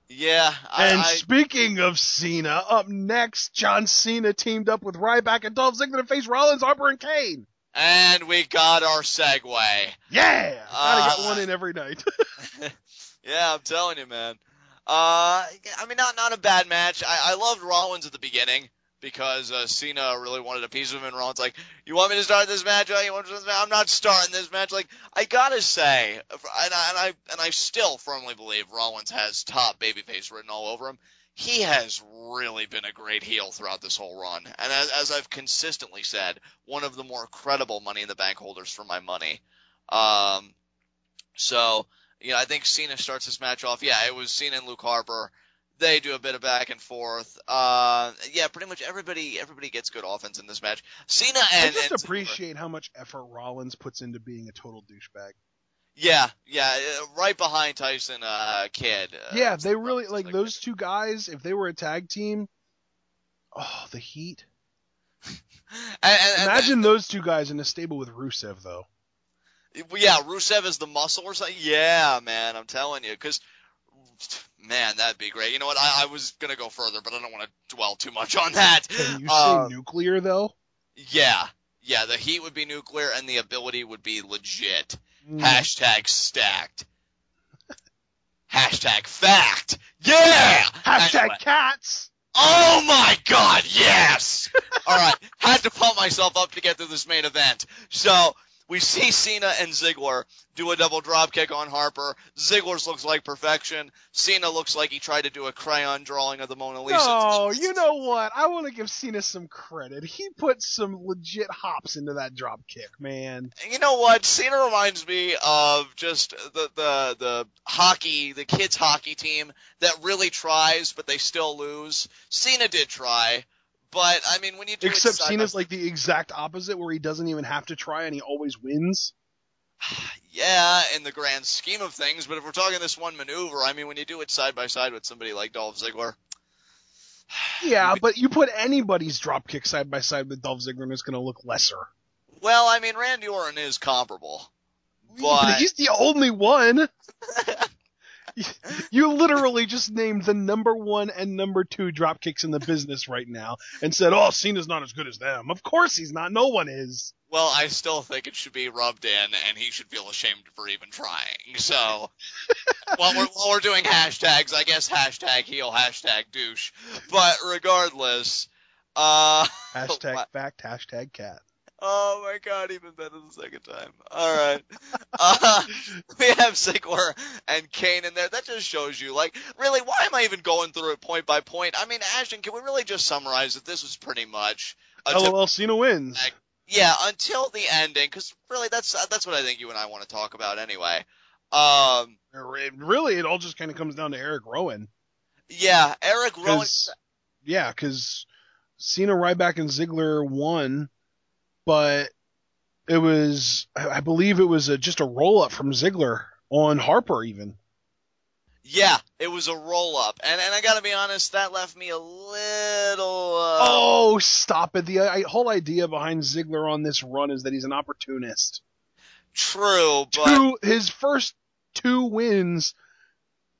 Yeah, And speaking of Cena, up next, John Cena teamed up with Ryback and Dolph Ziggler to face Rollins, Harper, and Kane. and we got our segue. Yeah! Gotta get one Uh, in every night. yeah, I'm telling you, man. I mean, not a bad match. I loved Rollins at the beginning because Cena really wanted a piece of him, and Rollins like, "You want me to start this match? You want this match? I'm not starting this match." Like, I gotta say, and I still firmly believe Rollins has top babyface written all over him. He has really been a great heel throughout this whole run, and as I've consistently said, one of the more credible Money in the Bank holders for my money. Um, so, I think Cena starts this match off. Yeah, it was Cena and Luke Harper. They do a bit of back and forth. Yeah, pretty much everybody gets good offense in this match. Cena I and just Ziggler. appreciate how much effort Rollins puts into being a total douchebag. Yeah, right behind Tyson Kidd. Yeah, they really, Rollins is like, like right those two guys, if they were a tag team, oh, the heat. there. And Imagine those two guys in a stable with Rusev, though. yeah, Rusev is the muscle or something. Yeah, man, I'm telling you, because man, that'd be great. You know what? I was gonna go further, but I don't want to dwell too much on that. Can you say Um, nuclear, though? Yeah. Yeah, the heat would be nuclear and the ability would be legit. Mm. Hashtag stacked. Hashtag fact. Yeah! Hashtag Anyway. cats! Oh my god, yes! Alright, had to pump myself up to get through this main event. So, we see Cena and Ziggler do a double dropkick on Harper. Ziggler's looks like perfection. Cena looks like he tried to do a crayon drawing of the Mona Lisa. No, you know what? I want to give Cena some credit. He put some legit hops into that drop kick, man. You know what? Cena reminds me of just the hockey, the kids hockey team that really tries, but they still lose. Cena did try, but I mean, when you do it Except side by Cena's like the exact opposite, where he doesn't even have to try and he always wins. yeah, in the grand scheme of things, but if we're talking this one maneuver, I mean, when you do it side by side with somebody like Dolph Ziggler, Yeah, but you put anybody's drop kick side by side with Dolph Ziggler and it's going to look lesser. well, I mean, Randy Orton is comparable, But but he's the only one. You literally just named the number one and number two drop kicks in the business right now and said, oh, Cena's not as good as them. Of course he's not. No one is. well, I still think it should be rubbed in, and he should feel ashamed for even trying. So, while we're doing hashtags, I guess hashtag heel, hashtag douche. But regardless, Hashtag my- fact, hashtag cat. oh my god, even better the second time. All right, uh, we have Ziggler and Kane in there. That just shows you, like, really, why am I even going through it point by point? I mean, Ashton, can we really just summarize that this was pretty much a LOL, Cena wins. yeah, until the ending, because really that's what I think you and I want to talk about anyway. Really, it all just kind of comes down to Eric Rowan. Yeah, Eric Rowan. Because Cena, Ryback, and Ziggler won, but it was, I believe it was just a roll-up from Ziggler on Harper even. Yeah, it was a roll up, and I gotta be honest, that left me a little. Oh, stop it! The whole idea behind Ziggler on this run is that he's an opportunist. True, but His first two wins,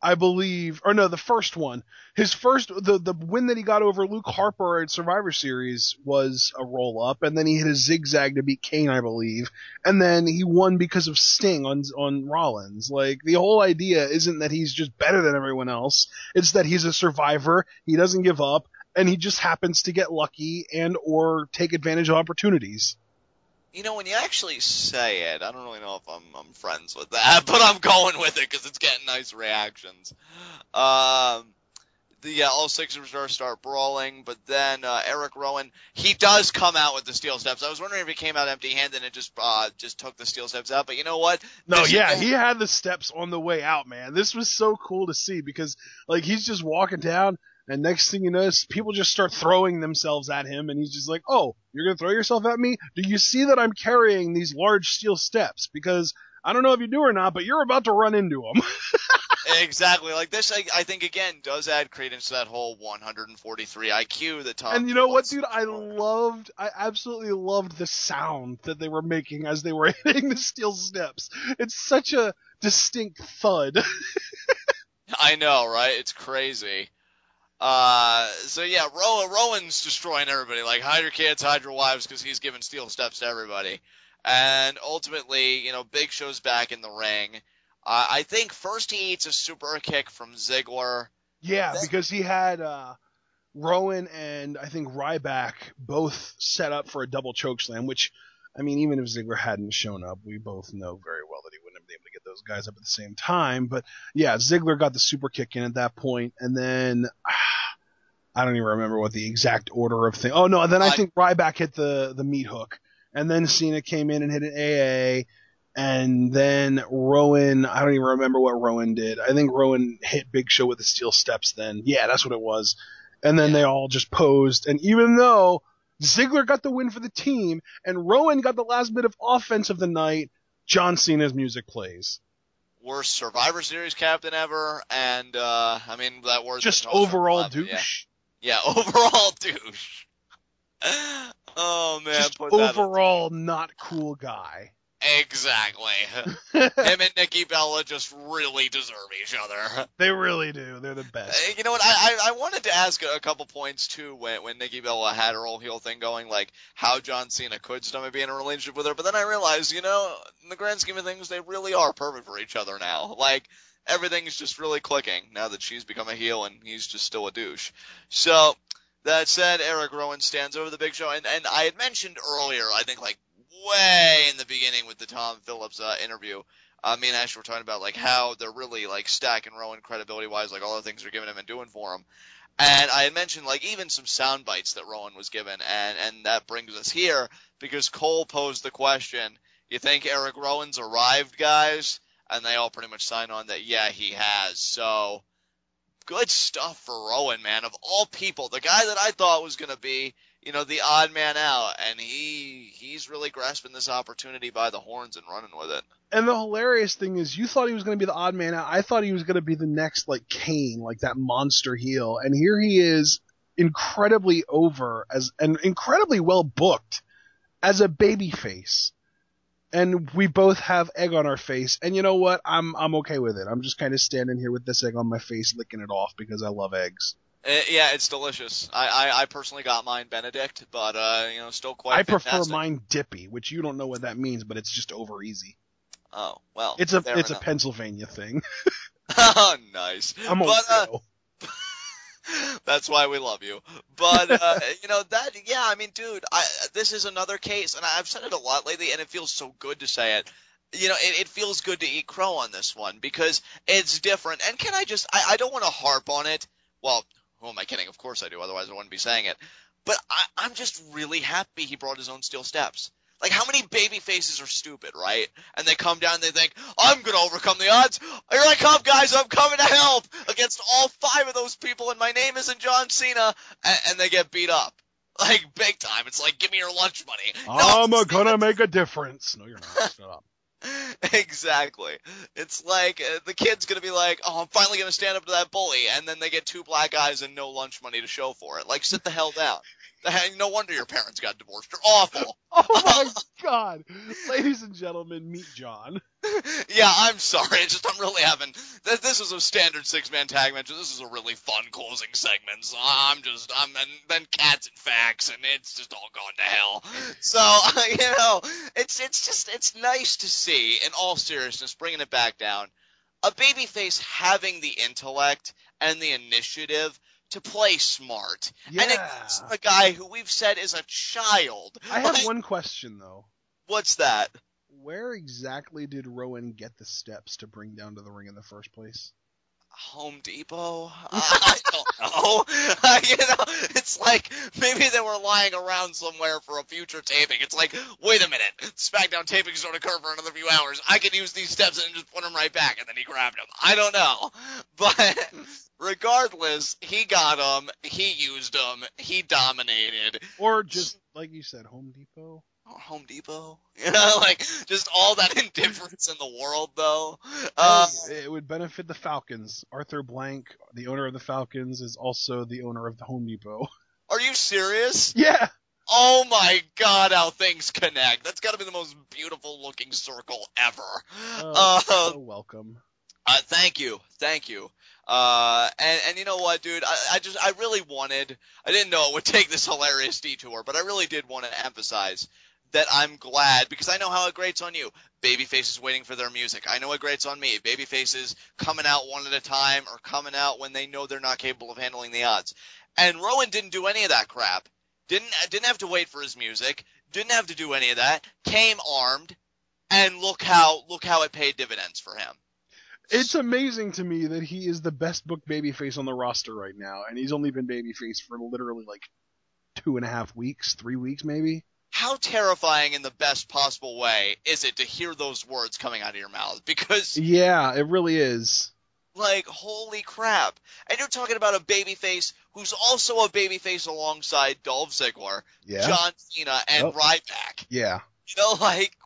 I believe, or no, the first one. The win that he got over Luke Harper at Survivor Series was a roll up, and then he hit a zigzag to beat Kane, I believe, and then he won because of Sting on Rollins. Like, the whole idea isn't that he's just better than everyone else; it's that he's a survivor. He doesn't give up, and he just happens to get lucky and or take advantage of opportunities. you know, when you actually say it, I don't really know if I'm friends with that, but I'm going with it because it's getting nice reactions. Yeah, all six superstars start brawling, but then Eric Rowan, he does come out with the steel steps. I was wondering if he came out empty-handed and just took the steel steps out, but you know what? No, yeah, he had the steps on the way out, man. This was so cool to see because, like, he's just walking down, and next thing you know, people just start throwing themselves at him, and he's just like, oh, you're going to throw yourself at me? Do you see that I'm carrying these large steel steps? Because I don't know if you do or not, but you're about to run into them. Exactly. Like this, I think, again, does add credence to that whole 143 IQ that Tom. And you know what, dude? I absolutely loved the sound that they were making as they were hitting the steel steps. It's such a distinct thud. I know, right? It's crazy. So yeah, Rowan's destroying everybody. Like, hide your kids, hide your wives, because he's giving steel steps to everybody. And ultimately, Big Show's back in the ring. I think first he eats a super kick from Ziggler. Yeah, because he had Rowan and I think Ryback both set up for a double chokeslam, which, I mean, even if Ziggler hadn't shown up, we both know very well that he wouldn't have been able to get those guys up at the same time. But yeah, Ziggler got the super kick in at that point, and then I don't even remember what the exact order of things. Oh no, and then I think Ryback hit the meat hook, and then Cena came in and hit an AA. And then Rowan, I don't even remember what Rowan did. I think Rowan hit Big Show with the steel steps then. Yeah, that's what it was. And then they all just posed. And even though Ziggler got the win for the team and Rowan got the last bit of offense of the night, John Cena's music plays. Worst Survivor Series captain ever. And, I mean, that word's just overall douche. Yeah, overall douche. Oh, man. Just overall not cool guy. Exactly. Him and Nikki Bella just really deserve each other. They really do. They're the best. You know what? I wanted to ask a couple points, too, when Nikki Bella had her whole heel thing going, like how John Cena could stomach being in a relationship with her. But then I realized, in the grand scheme of things, they really are perfect for each other now. Like, everything's just really clicking now that she's become a heel and he's just still a douche. So, that said, Eric Rowan stands over the Big Show. And I had mentioned earlier, I think, like, way in the beginning with the Tom Phillips interview, me and Ash were talking about like how they're really like stacking Rowan credibility wise, like all the things they're giving him and doing for him. And I had mentioned like even some sound bites that Rowan was given, and that brings us here because Cole posed the question, you think Eric Rowan's arrived, guys? And they all pretty much sign on that yeah, he has. So good stuff for Rowan, man. Of all people, the guy that I thought was gonna be the odd man out, and he's really grasping this opportunity by the horns and running with it. And the hilarious thing is, you thought he was going to be the odd man out. I thought he was going to be the next, like, Kane, like that monster heel. And here he is, incredibly over, and incredibly well booked as a babyface. And we both have egg on our face. And you know what? I'm okay with it. I'm just kind of standing here with this egg on my face, licking it off because I love eggs. Yeah, it's delicious. I personally got mine Benedict, but still quite. I fantastic. prefer mine Dippy, which you don't know what that means, but it's just over easy. Oh well, it's a Pennsylvania thing. Oh, nice. I'm Ohio. That's why we love you. But I mean, dude, this is another case, and I've said it a lot lately, and it feels so good to say it. It feels good to eat crow on this one because it's different. And can I just, I don't want to harp on it. Well, who am I kidding? Of course I do. Otherwise I wouldn't be saying it. But I'm just really happy he brought his own steel steps. Like, how many baby faces are stupid, right? And they come down and they think, I'm going to overcome the odds. Here I come, guys. I'm coming to help against all 5 of those people, and my name isn't John Cena. And they get beat up. Like, big time. It's like, give me your lunch money. I'm going to make a difference. No, you're not. Shut up. Exactly. It's like the kid's going to be like, oh, I'm finally going to stand up to that bully. And then they get 2 black guys and no lunch money to show for it. Like, sit the hell down. No wonder your parents got divorced. You're awful. Oh, my God. Ladies and gentlemen, meet John. Yeah, I'm sorry. It's just I'm really having – this is a standard 6-man tag match. This is a really fun closing segment. So and then cats and facts, and it's just all gone to hell. So, it's nice to see, in all seriousness, bringing it back down, a babyface having the intellect and the initiative – to play smart. Yeah. And it's a guy who we've said is a child. I have one question, though. What's that? Where exactly did Rowan get the steps to bring down to the ring in the first place? Home Depot? I don't know. It's like maybe they were lying around somewhere for a future taping. It's like, wait a minute, SmackDown taping is going to occur for another few hours. I can use these steps and just put them right back, and then he grabbed them. I don't know. But regardless, he got them, he used them, he dominated. Or just, like you said, Home Depot? Home Depot, like just all that indifference in the world, though. It would benefit the Falcons. Arthur Blank, the owner of the Falcons, is also the owner of the Home Depot. Are you serious? Yeah. Oh my God, how things connect. That's got to be the most beautiful looking circle ever. Welcome. Thank you. And you know what, dude? I really wanted. I didn't know it would take this hilarious detour, but I really did want to emphasize that I'm glad because I know how it grates on you. Babyfaces waiting for their music. I know it grates on me. Babyfaces coming out one at a time or coming out when they know they're not capable of handling the odds. And Rowan didn't do any of that crap. Didn't have to wait for his music. Didn't have to do any of that. Came armed, and look how it paid dividends for him. It's amazing to me that he is the best booked babyface on the roster right now, and he's only been babyface for literally like 2.5 weeks, 3 weeks maybe. How terrifying in the best possible way is it to hear those words coming out of your mouth? Because yeah, it really is. Like, holy crap. And you're talking about a babyface who's also a babyface alongside Dolph Ziggler, John Cena, and Ryback. Yeah. You know, like,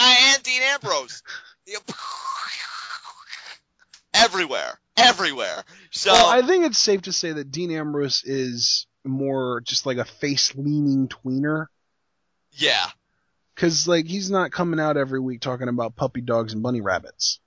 and Dean Ambrose. Everywhere. So, well, I think it's safe to say that Dean Ambrose is more just like a face-leaning tweener. Yeah. Because, like, he's not coming out every week talking about puppy dogs and bunny rabbits.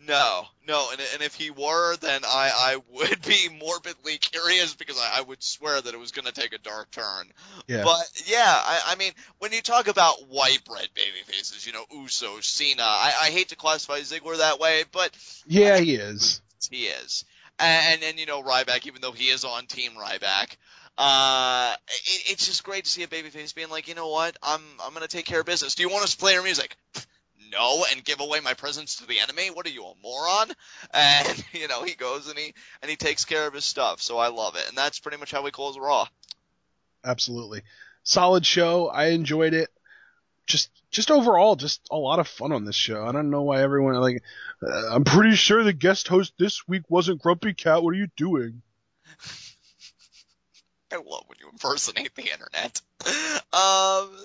No, and if he were, then I would be morbidly curious because I would swear that it was going to take a dark turn. Yeah. But, yeah, I mean, when you talk about white bread babyfaces, you know, Uso, Cena, I hate to classify Ziggler that way, but... Yeah, he is. He is. And you know, Ryback, even though he is on Team Ryback, it's just great to see a babyface being like, you know what, I'm going to take care of business. Do you want us to play your music? No, and give away my presence to the enemy? What are you, a moron? And, you know, he goes and he takes care of his stuff, so I love it. And that's pretty much how we close Raw. Absolutely. Solid show. I enjoyed it. Just overall, just a lot of fun on this show. I don't know why everyone, like, I'm pretty sure the guest host this week wasn't Grumpy Cat. What are you doing? I love when you impersonate the internet.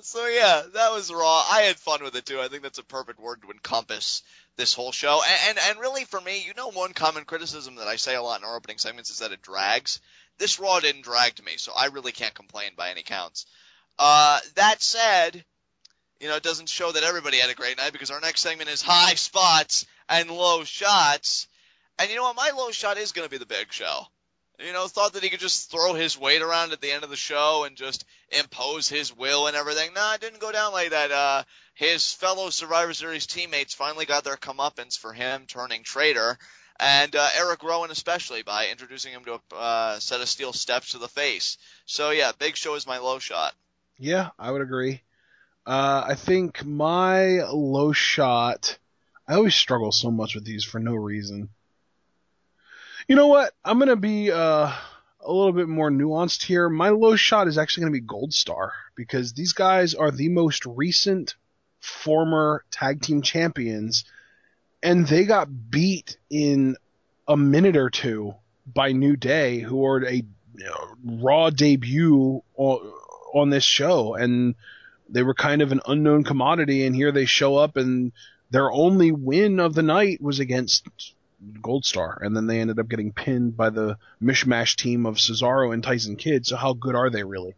So yeah, that was Raw. I had fun with it too. I think that's a perfect word to encompass this whole show. And really for me, you know, one common criticism that I say a lot in our opening segments is that it drags. This Raw didn't drag to me, so I really can't complain by any counts. That said, you know, it doesn't show that everybody had a great night because our next segment is high spots and low shots. And you know what? My low shot is going to be the Big Show. You know, thought that he could just throw his weight around at the end of the show and just impose his will and everything. Nah, it didn't go down like that. His fellow Survivor Series teammates finally got their comeuppance for him turning traitor, and Eric Rowan especially by introducing him to a set of steel steps to the face. So yeah, Big Show is my low shot. Yeah, I would agree. I think my low shot, I always struggle so much with these for no reason. You know what? I'm going to be a little bit more nuanced here. My low shot is actually going to be Gold Star because these guys are the most recent former tag team champions, and they got beat in a minute or two by New Day, who are a Raw debut on this show, and they were kind of an unknown commodity, and here they show up, and their only win of the night was against Gold Star, and then they ended up getting pinned by the mishmash team of Cesaro and Tyson Kidd, so how good are they really?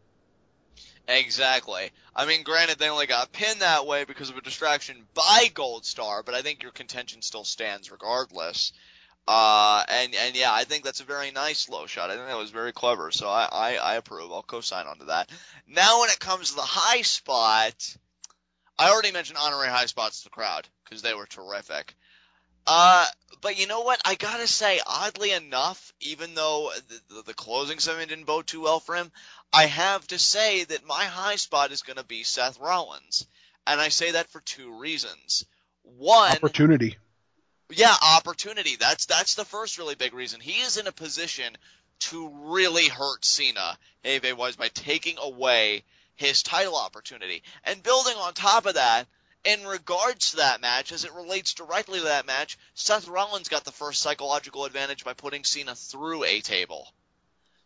Exactly. I mean, granted, they only got pinned that way because of a distraction by Gold Star, but I think your contention still stands regardless. And yeah, I think that's a very nice low shot. I think that was very clever, so I approve. I'll co-sign onto that. Now when it comes to the high spot, I already mentioned honorary high spots to the crowd because they were terrific. But you know what? I gotta say, oddly enough, even though the closing segment didn't bode too well for him, I have to say that my high spot is gonna be Seth Rollins. And I say that for two reasons. One, opportunity. Yeah, opportunity. That's the first really big reason. He is in a position to really hurt Cena, Hey-Vay-Wise, by taking away his title opportunity. And building on top of that, in regards to that match, as it relates directly to that match, Seth Rollins got the first psychological advantage by putting Cena through a table.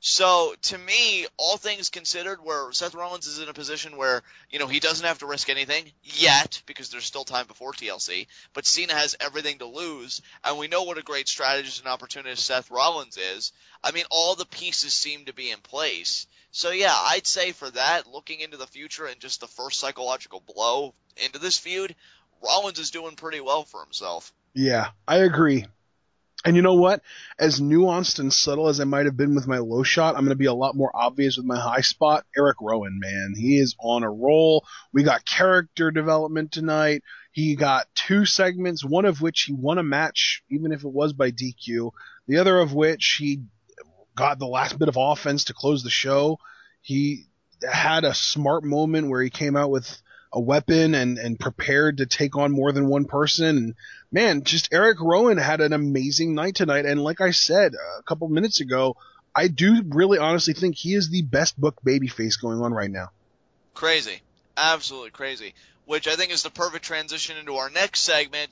So, to me, all things considered, where Seth Rollins is in a position where, you know, he doesn't have to risk anything yet, because there's still time before TLC, but Cena has everything to lose, and we know what a great strategist and opportunist Seth Rollins is. I mean, all the pieces seem to be in place. So yeah, I'd say for that, looking into the future and just the first psychological blow into this feud, Rollins is doing pretty well for himself. Yeah, I agree. And you know what? As nuanced and subtle as I might have been with my low shot, I'm going to be a lot more obvious with my high spot. Eric Rowan, man. He is on a roll. We got character development tonight. He got 2 segments, one of which he won a match, even if it was by DQ. The other of which he got the last bit of offense to close the show. He had a smart moment where he came out with a weapon and prepared to take on more than one person. And man, just Eric Rowan had an amazing night tonight. And like I said a couple minutes ago, I do really honestly think he is the best booked babyface going on right now. Crazy. Absolutely crazy. Which I think is the perfect transition into our next segment.